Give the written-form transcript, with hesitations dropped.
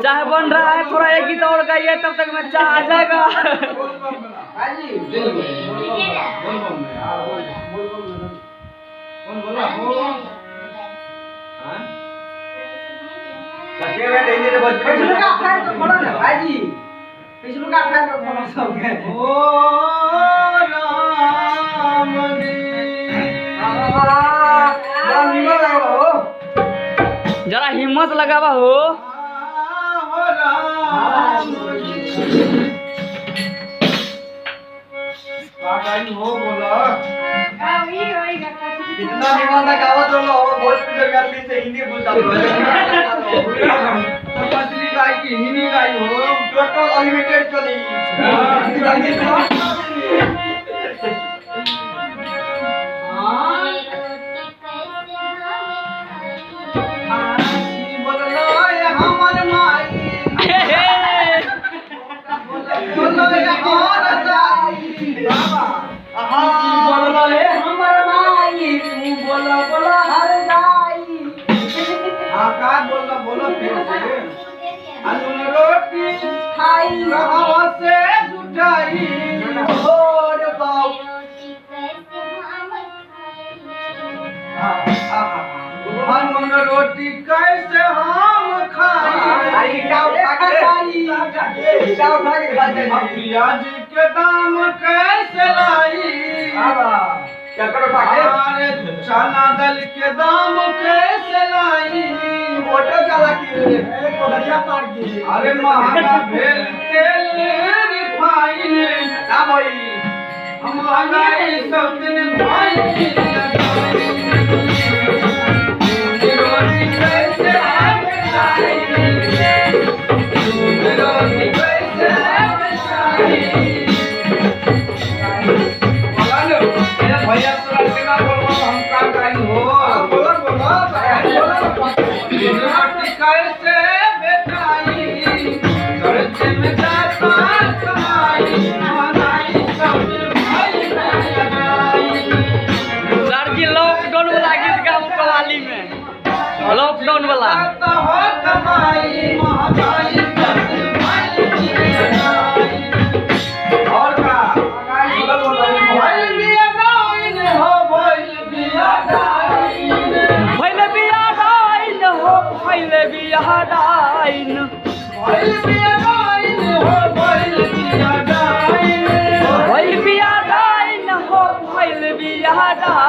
चाय बन रहा है, थोड़ा एक गीत और गाइए तब तक में चाय आ जाएगा। जरा हिम्मत लगावा हो। कितना निवाला गावत रहो भोजपुरी गर्मी से हिंदी बोलता पतली गाय की हिंदी गाय हो टोटल अनलिमिटेड चली बोलो फिर से रोटी खाई से जुटाई और बाप रोटी कैसे हम खाई प्याज के दाम कैसे लाई चना दल के दाम कैसे लाई अरे महंगा भेल तेल रिफाइन महंगाई सब दिन भाई रोटी कैसे रोटी कैसे भैया हम काम करें हो बोलो कैसे बेटाई खर्चे में जाता कमाई महंगाई सब भाई सर जी लॉकडाउन वाला गीत गाओ कवाली में, लॉकडाउन वाला हो कमाई महंगाई सब भाई और का भाई बिया गाइन हो भाई बिया गाइन पहले बिया डाइन हो, पहले बिया डाइन भाई बिया गाइन हो भाई बिया गाइन पहले बिया डाइन हो, पहले बिया डाइन।